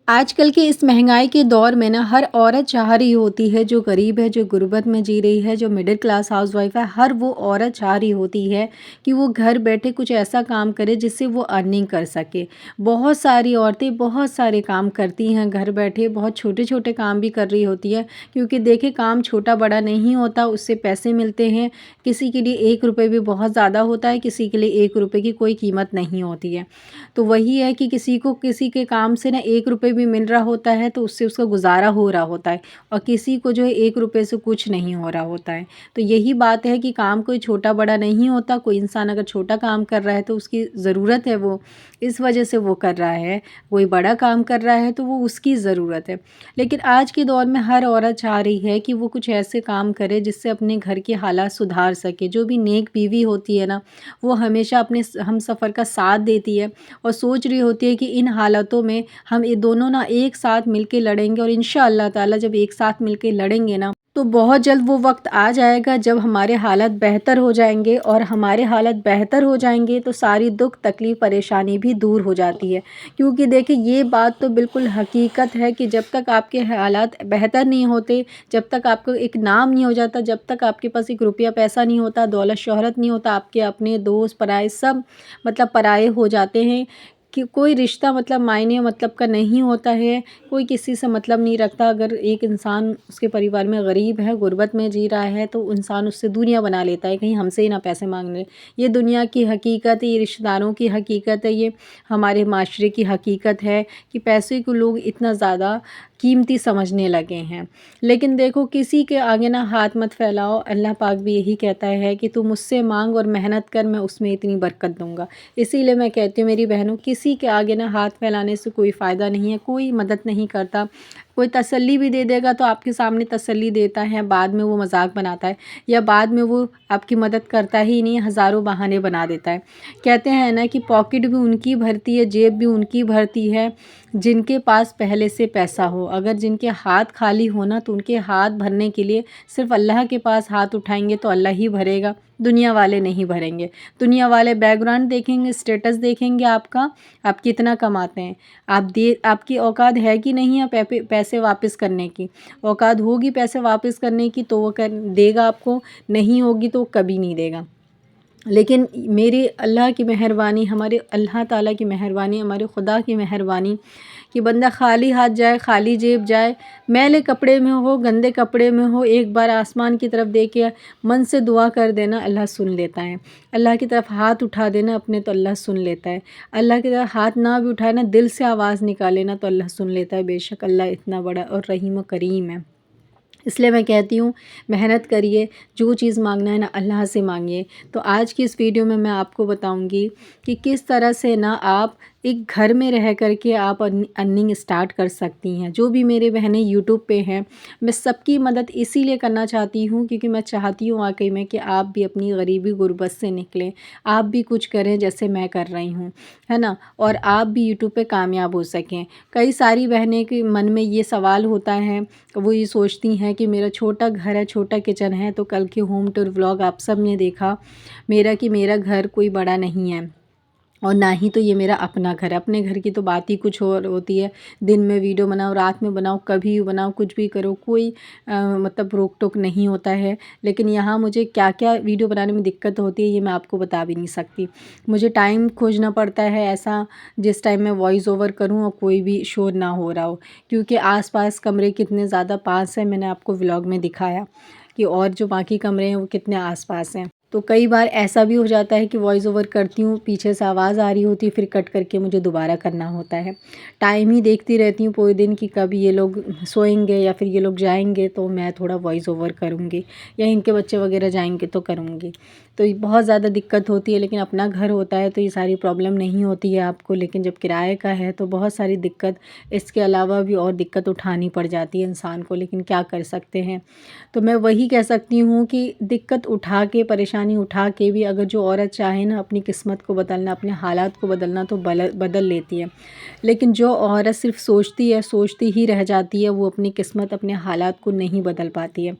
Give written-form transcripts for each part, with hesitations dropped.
आजकल के इस महंगाई के दौर में ना हर औरत चाह रही होती है, जो गरीब है, जो गुर्बत में जी रही है, जो मिडिल क्लास हाउसवाइफ है, हर वो औरत चाह रही होती है कि वो घर बैठे कुछ ऐसा काम करे जिससे वो अर्निंग कर सके। बहुत सारी औरतें बहुत सारे काम करती हैं घर बैठे, बहुत छोटे छोटे काम भी कर रही होती है, क्योंकि देखिए काम छोटा बड़ा नहीं होता, उससे पैसे मिलते हैं। किसी के लिए 1 रुपये भी बहुत ज़्यादा होता है, किसी के लिए 1 रुपये की कोई कीमत नहीं होती है। तो वही है कि किसी को किसी के काम से ना 1 रुपये भी मिल रहा होता है तो उससे उसका गुजारा हो रहा होता है, और किसी को जो है 1 रुपये से कुछ नहीं हो रहा होता है। तो यही बात है कि काम कोई छोटा बड़ा नहीं होता। कोई इंसान अगर छोटा काम कर रहा है तो उसकी ज़रूरत है, वो इस वजह से वो कर रहा है। कोई बड़ा काम कर रहा है तो वो उसकी ज़रूरत है। लेकिन आज के दौर में हर औरत चाह रही है कि वो कुछ ऐसे काम करे जिससे अपने घर के हालात सुधार सके। जो भी नेक बीवी होती है ना, वो हमेशा अपने हम सफ़र का साथ देती है और सोच रही होती है कि इन हालातों में हम ये दोनों ना एक साथ मिलके लड़ेंगे, और इंशाअल्लाह ताला जब एक साथ मिलके लड़ेंगे ना, तो बहुत जल्द वो वक्त आ जाएगा जब हमारे हालात बेहतर हो जाएंगे। और हमारे हालात बेहतर हो जाएंगे तो सारी दुख तकलीफ़ परेशानी भी दूर हो जाती है। क्योंकि देखिए ये बात तो बिल्कुल हकीकत है कि जब तक आपके हालात बेहतर नहीं होते, जब तक आपको एक नाम नहीं हो जाता, जब तक आपके पास एक रुपया पैसा नहीं होता, दौलत शोहरत नहीं होता, आपके अपने दोस्त पराए सब मतलब पराए हो जाते हैं, कि कोई रिश्ता मतलब मायने मतलब का नहीं होता है। कोई किसी से मतलब नहीं रखता। अगर एक इंसान उसके परिवार में गरीब है, गुर्बत में जी रहा है, तो इंसान उससे दूरियां बना लेता है, कहीं हमसे ही ना पैसे मांग ले। ये दुनिया की हकीकत है, ये रिश्तेदारों की हकीकत है, ये हमारे माशरे की हकीकत है कि पैसे को लोग इतना ज़्यादा कीमती समझने लगे हैं। लेकिन देखो किसी के आगे ना हाथ मत फैलाओ। अल्लाह पाक भी यही कहता है कि तू मुझसे मांग और मेहनत कर, मैं उसमें इतनी बरकत दूंगा। इसीलिए मैं कहती हूँ मेरी बहनों, किसी के आगे ना हाथ फैलाने से कोई फ़ायदा नहीं है। कोई मदद नहीं करता। कोई तसल्ली भी दे देगा तो आपके सामने तसल्ली देता है, बाद में वो मजाक बनाता है, या बाद में वो आपकी मदद करता ही नहीं, हज़ारों बहाने बना देता है। कहते हैं ना कि पॉकेट भी उनकी भरती है, जेब भी उनकी भरती है जिनके पास पहले से पैसा हो। अगर जिनके हाथ खाली हो ना, तो उनके हाथ भरने के लिए सिर्फ अल्लाह के पास हाथ उठाएंगे तो अल्लाह ही भरेगा, दुनिया वाले नहीं भरेंगे। दुनिया वाले बैकग्राउंड देखेंगे, स्टेटस देखेंगे आपका, आप कितना कमाते हैं, आपकी औकात है कि नहीं है पैसे वापस करने की। औकात होगी पैसे वापस करने की तो वो देगा आपको, नहीं होगी तो कभी नहीं देगा। लेकिन मेरी अल्लाह की मेहरबानी, हमारे अल्लाह ताला की मेहरबानी, हमारे खुदा की मेहरबानी कि बंदा खाली हाथ जाए, खाली जेब जाए, मैले कपड़े में हो, गंदे कपड़े में हो, एक बार आसमान की तरफ देख के मन से दुआ कर देना, अल्लाह सुन लेता है। अल्लाह की तरफ हाथ उठा देना अपने, तो अल्लाह सुन लेता है। अल्लाह की तरफ हाथ ना भी उठाए ना, दिल से आवाज़ निकाले ना, तो अल्लाह सुन लेता है। बेशक अल्लाह इतना बड़ा और रहीम व करीम है। इसलिए मैं कहती हूँ मेहनत करिए, जो चीज़ मांगना है ना अल्लाह से मांगिए। तो आज की इस वीडियो में मैं आपको बताऊँगी कि किस तरह से ना आप एक घर में रह कर के आप अर्निंग स्टार्ट कर सकती हैं। जो भी मेरे बहनें यूट्यूब पे हैं, मैं सबकी मदद इसीलिए करना चाहती हूँ क्योंकि मैं चाहती हूँ वाकई में कि आप भी अपनी गरीबी गुर्बत से निकलें, आप भी कुछ करें जैसे मैं कर रही हूँ, है ना, और आप भी यूट्यूब पे कामयाब हो सकें। कई सारी बहनें के मन में ये सवाल होता है, वो ये सोचती हैं कि मेरा छोटा घर है, छोटा किचन है, तो कल के होम टूर व्लॉग आप सब ने देखा मेरा, कि मेरा घर कोई बड़ा नहीं है और ना ही तो ये मेरा अपना घर है। अपने घर की तो बात ही कुछ और होती है। दिन में वीडियो बनाओ, रात में बनाओ, कभी बनाओ, कुछ भी करो, कोई मतलब रोक टोक नहीं होता है। लेकिन यहाँ मुझे क्या क्या वीडियो बनाने में दिक्कत होती है ये मैं आपको बता भी नहीं सकती। मुझे टाइम खोजना पड़ता है ऐसा जिस टाइम मैं वॉइस ओवर करूँ और कोई भी शोर ना हो रहा हो, क्योंकि आसपास कमरे कितने ज़्यादा पास हैं, मैंने आपको व्लॉग में दिखाया कि और जो बाकी कमरे हैं वो कितने आसपास हैं। तो कई बार ऐसा भी हो जाता है कि वॉइस ओवर करती हूँ, पीछे से आवाज़ आ रही होती है, फिर कट करके मुझे दोबारा करना होता है। टाइम ही देखती रहती हूँ पूरे दिन कि कब ये लोग सोएंगे या फिर ये लोग जाएंगे तो मैं थोड़ा वॉइस ओवर करूँगी, या इनके बच्चे वगैरह जाएंगे तो करूँगी। तो ये बहुत ज़्यादा दिक्कत होती है। लेकिन अपना घर होता है तो ये सारी प्रॉब्लम नहीं होती है आपको, लेकिन जब किराए का है तो बहुत सारी दिक्कत, इसके अलावा भी और दिक्कत उठानी पड़ जाती है इंसान को। लेकिन क्या कर सकते हैं। तो मैं वही कह सकती हूँ कि दिक्कत उठा के, परेशानी उठा के भी अगर जो औरत चाहे ना अपनी किस्मत को बदलना, अपने हालात को बदलना, तो बदल लेती है। लेकिन जो औरत सिर्फ सोचती है, सोचती ही रह जाती है, वो अपनी किस्मत, अपने हालात को नहीं बदल पाती है।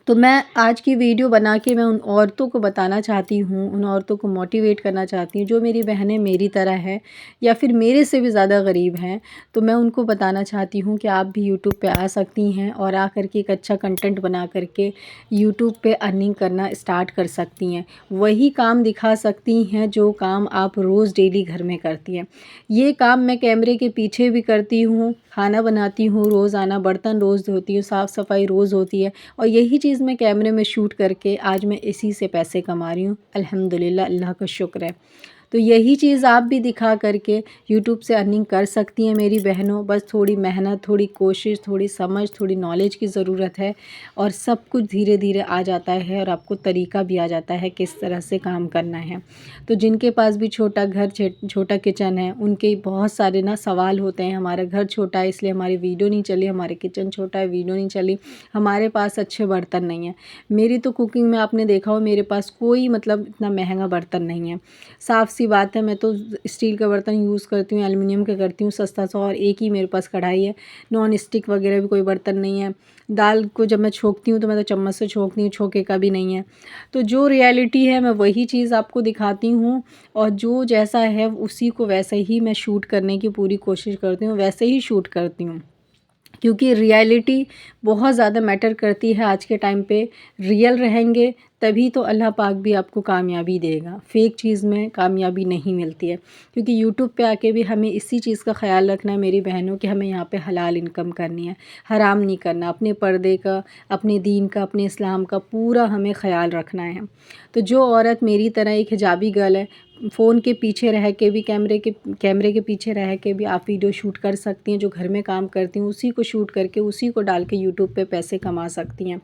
तो मैं आज की वीडियो बना के मैं उन औरतों को बताना चाहती हूँ, उन औरतों को मोटिवेट करना चाहती हूँ जो मेरी बहनें मेरी तरह हैं या फिर मेरे से भी ज़्यादा गरीब हैं। तो मैं उनको बताना चाहती हूँ कि आप भी यूट्यूब पे आ सकती हैं और आ कर के एक अच्छा कंटेंट बना कर के यूट्यूब पे अर्निंग करना स्टार्ट कर सकती हैं। वही काम दिखा सकती हैं जो काम आप रोज़ डेली घर में करती हैं। ये काम मैं कैमरे के पीछे भी करती हूँ, खाना बनाती हूँ रोज़ाना, बर्तन रोज़ धोती हूँ, साफ़ सफाई रोज़ होती है और यही चीज़ मैं कैमरे में शूट करके आज मैं इसी से पैसे कमा रही हूँ। अल्हम्दुलिल्लाह, अल्लाह का शुक्र है। तो यही चीज़ आप भी दिखा करके यूट्यूब से अर्निंग कर सकती हैं मेरी बहनों। बस थोड़ी मेहनत, थोड़ी कोशिश, थोड़ी समझ, थोड़ी नॉलेज की ज़रूरत है और सब कुछ धीरे धीरे आ जाता है और आपको तरीका भी आ जाता है किस तरह से काम करना है। तो जिनके पास भी छोटा घर, छोटा किचन है, उनके बहुत सारे ना सवाल होते हैं, हमारा घर छोटा है इसलिए हमारी वीडियो नहीं चली, हमारे किचन छोटा है वीडियो नहीं चली, हमारे पास अच्छे बर्तन नहीं हैं। मेरी तो कुकिंग में आपने देखा हो मेरे पास कोई मतलब इतना महंगा बर्तन नहीं है। साफ़ सी बात है, मैं तो स्टील का बर्तन यूज़ करती हूँ, एल्युमिनियम का करती हूँ सस्ता सा, और एक ही मेरे पास कढ़ाई है। नॉन स्टिक वगैरह भी कोई बर्तन नहीं है। दाल को जब मैं छोंकती हूँ तो मैं तो चम्मच से छोंकती हूँ, छोंके का भी नहीं है। तो जो रियलिटी है मैं वही चीज़ आपको दिखाती हूँ और जो जैसा है उसी को वैसे ही मैं शूट करने की पूरी कोशिश करती हूँ, वैसे ही शूट करती हूँ। क्योंकि रियलिटी बहुत ज़्यादा मैटर करती है आज के टाइम पे। रियल रहेंगे तभी तो अल्लाह पाक भी आपको कामयाबी देगा। फ़ेक चीज़ में कामयाबी नहीं मिलती है। क्योंकि यूट्यूब पे आके भी हमें इसी चीज़ का ख़्याल रखना है मेरी बहनों कि हमें यहाँ पे हलाल इनकम करनी है, हराम नहीं करना। अपने पर्दे का, अपने दीन का, अपने इस्लाम का पूरा हमें ख़्याल रखना है। तो जो औरत मेरी तरह एक हिजाबी गर्ल है, फ़ोन के पीछे रह के भी, कैमरे के पीछे रह के भी आप वीडियो शूट कर सकती हैं। जो घर में काम करती हैं उसी को शूट करके उसी को डाल के यूट्यूब पे पैसे कमा सकती हैं।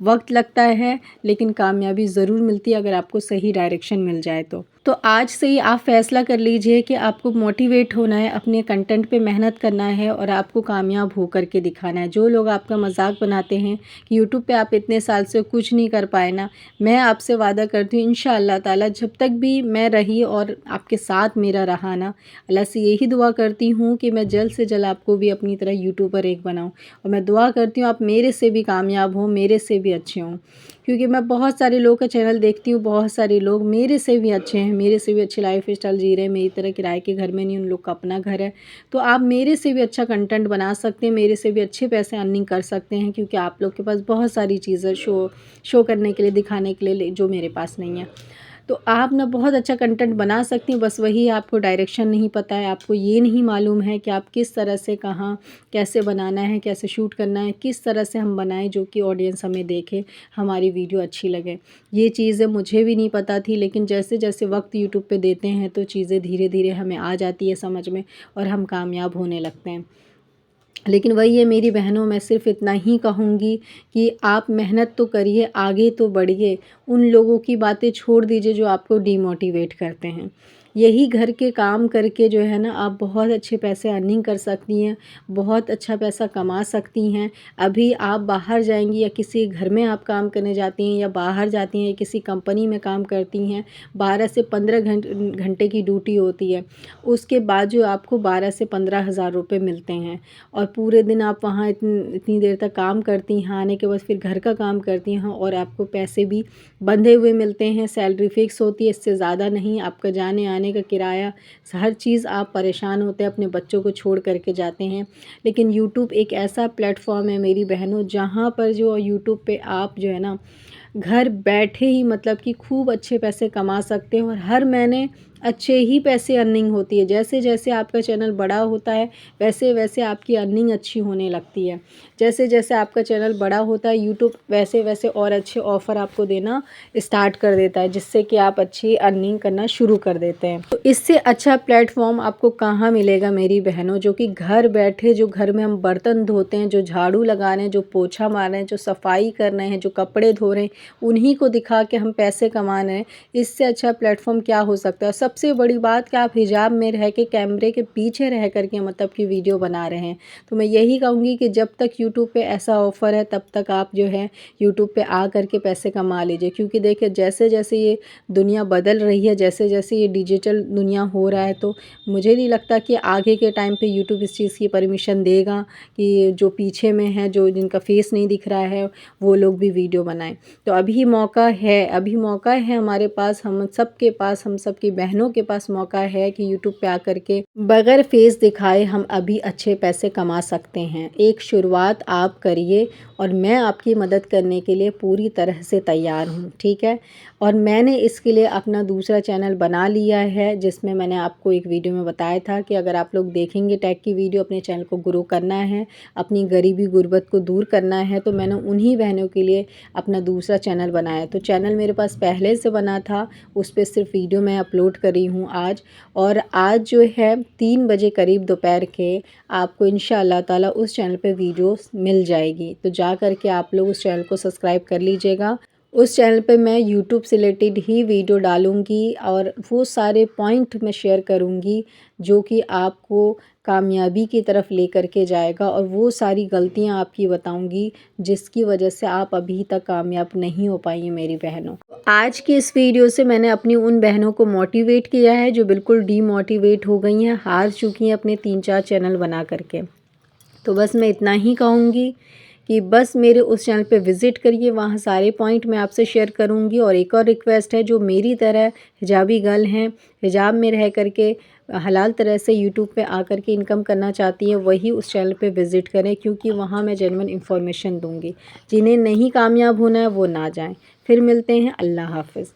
वक्त लगता है लेकिन कामयाबी ज़रूर मिलती है अगर आपको सही डायरेक्शन मिल जाए तो आज से ही आप फ़ैसला कर लीजिए कि आपको मोटिवेट होना है, अपने कंटेंट पे मेहनत करना है और आपको कामयाब हो कर के दिखाना है। जो लोग आपका मजाक बनाते हैं कि यूट्यूब पे आप इतने साल से कुछ नहीं कर पाए ना, मैं आपसे वादा करती हूँ इंशाअल्लाह ताला जब तक भी मैं रही और आपके साथ मेरा रहा ना, अल्लाह से यही दुआ करती हूँ कि मैं जल्द से जल्द आपको भी अपनी तरह यूट्यूबर एक बनाऊँ। और मैं दुआ करती हूँ आप मेरे से भी कामयाब हों, मेरे से भी अच्छे हों। क्योंकि मैं बहुत सारे लोगों का चैनल देखती हूँ, बहुत सारे लोग मेरे से भी अच्छे हैं, मेरे से भी अच्छी लाइफ स्टाइल जी रहे हैं, मेरी तरह किराए के घर में नहीं, उन लोग का अपना घर है। तो आप मेरे से भी अच्छा कंटेंट बना सकते हैं, मेरे से भी अच्छे पैसे अर्निंग कर सकते हैं क्योंकि आप लोग के पास बहुत सारी चीज़ें शो करने के लिए, दिखाने के लिए जो मेरे पास नहीं है। तो आप ना बहुत अच्छा कंटेंट बना सकती हैं, बस वही आपको डायरेक्शन नहीं पता है, आपको ये नहीं मालूम है कि आप किस तरह से, कहाँ, कैसे बनाना है, कैसे शूट करना है, किस तरह से हम बनाएं जो कि ऑडियंस हमें देखे, हमारी वीडियो अच्छी लगे। ये चीज़ें मुझे भी नहीं पता थी लेकिन जैसे जैसे वक्त यूट्यूब पे देते हैं तो चीज़ें धीरे धीरे हमें आ जाती है समझ में और हम कामयाब होने लगते हैं। लेकिन वही है मेरी बहनों, मैं सिर्फ़ इतना ही कहूँगी कि आप मेहनत तो करिए, आगे तो बढ़िए। उन लोगों की बातें छोड़ दीजिए जो आपको डिमोटिवेट करते हैं। यही घर के काम करके जो है ना आप बहुत अच्छे पैसे अर्निंग कर सकती हैं, बहुत अच्छा पैसा कमा सकती हैं। अभी आप बाहर जाएँगी या किसी घर में आप काम करने जाती हैं या बाहर जाती हैं या किसी कंपनी में काम करती हैं, 12 से 15 घंटे की ड्यूटी होती है। उसके बाद जो आपको 12 से 15 हज़ार रुपये मिलते हैं और पूरे दिन आप वहाँ इतनी देर तक काम करती हैं, आने के बाद फिर घर का काम करती हैं और आपको पैसे भी बंधे हुए मिलते हैं, सैलरी फ़िक्स होती है, इससे ज़्यादा नहीं। आपका जाने आने का किराया, हर चीज़ आप परेशान होते हैं, अपने बच्चों को छोड़ कर के जाते हैं। लेकिन यूट्यूब एक ऐसा प्लेटफ़ॉर्म है मेरी बहनों जहाँ पर जो यूट्यूब पे आप जो है ना घर बैठे ही मतलब कि खूब अच्छे पैसे कमा सकते हैं और हर महीने अच्छे ही पैसे अर्निंग होती है। जैसे जैसे आपका चैनल बड़ा होता है वैसे वैसे आपकी अर्निंग अच्छी होने लगती है। जैसे जैसे आपका चैनल बड़ा होता है यूट्यूब वैसे वैसे और अच्छे ऑफ़र आपको देना स्टार्ट कर देता है जिससे कि आप अच्छी अर्निंग करना शुरू कर देते हैं। तो इससे अच्छा प्लेटफॉर्म आपको कहाँ मिलेगा मेरी बहनों, जो कि घर बैठे, जो घर में हम बर्तन धोते हैं, जो झाड़ू लगा रहे हैं, जो पोछा मार रहे हैं, जो सफाई कर रहे हैं, जो कपड़े धो रहे हैं, उन्हीं को दिखा के हम पैसे कमा रहे हैं। इससे अच्छा प्लेटफॉर्म क्या हो सकता है। सब सबसे बड़ी बात कि आप हिजाब में रह के कैमरे के पीछे रह कर के मतलब कि वीडियो बना रहे हैं। तो मैं यही कहूँगी कि जब तक यूट्यूब पे ऐसा ऑफ़र है तब तक आप जो है यूट्यूब पे आ कर के पैसे कमा लीजिए, क्योंकि देखिए जैसे-जैसे ये दुनिया बदल रही है, जैसे-जैसे ये डिजिटल दुनिया हो रहा है, तो मुझे नहीं लगता कि आगे के टाइम पे यूट्यूब इस चीज़ की परमिशन देगा कि जो पीछे में है, जो जिनका फेस नहीं दिख रहा है, वो लोग भी वीडियो बनाएँ। तो अभी मौका है हमारे पास, हम सबके पास, हम सबकी बहनों के पास मौका है कि यूट्यूब पे आकर के बगैर फेस दिखाए हम अभी अच्छे पैसे कमा सकते हैं। एक शुरुआत आप करिए और मैं आपकी मदद करने के लिए पूरी तरह से तैयार हूँ, ठीक है। और मैंने इसके लिए अपना दूसरा चैनल बना लिया है, जिसमें मैंने आपको एक वीडियो में बताया था कि अगर आप लोग देखेंगे टेक की वीडियो, अपने चैनल को ग्रो करना है, अपनी गरीबी गुर्बत को दूर करना है, तो मैंने उन्हीं बहनों के लिए अपना दूसरा चैनल बनाया। तो चैनल मेरे पास पहले से बना था, उस पे सिर्फ वीडियो मैं अपलोड करी हूँ आज। और आज जो है 3 बजे करीब दोपहर के आपको इंशाअल्लाह ताला उस चैनल पे वीडियोस मिल जाएगी। तो जा कर के आप लोग उस चैनल को सब्सक्राइब कर लीजिएगा। उस चैनल पे मैं यूट्यूब से रिलेटेड ही वीडियो डालूँगी और वो सारे पॉइंट मैं शेयर करूँगी जो कि आपको कामयाबी की तरफ लेकर के जाएगा, और वो सारी गलतियाँ आपकी बताऊँगी जिसकी वजह से आप अभी तक कामयाब नहीं हो पाई हैं मेरी बहनों। आज की इस वीडियो से मैंने अपनी उन बहनों को मोटिवेट किया है जो बिल्कुल डीमोटिवेट हो गई हैं, हार चुकी हैं अपने 3-4 चैनल बना कर के। तो बस मैं इतना ही कहूँगी कि बस मेरे उस चैनल पे विज़िट करिए, वहाँ सारे पॉइंट मैं आपसे शेयर करूँगी। और एक और रिक्वेस्ट है, जो मेरी तरह हिजाबी गर्ल हैं, हिजाब में रह कर के हलाल तरह से यूट्यूब पे आकर के इनकम करना चाहती हैं, वही उस चैनल पे विज़िट करें, क्योंकि वहाँ मैं जेन्युइन इन्फॉर्मेशन दूँगी। जिन्हें नहीं कामयाब होना है वो ना जाएँ। फिर मिलते हैं, अल्लाह हाफ़िज़।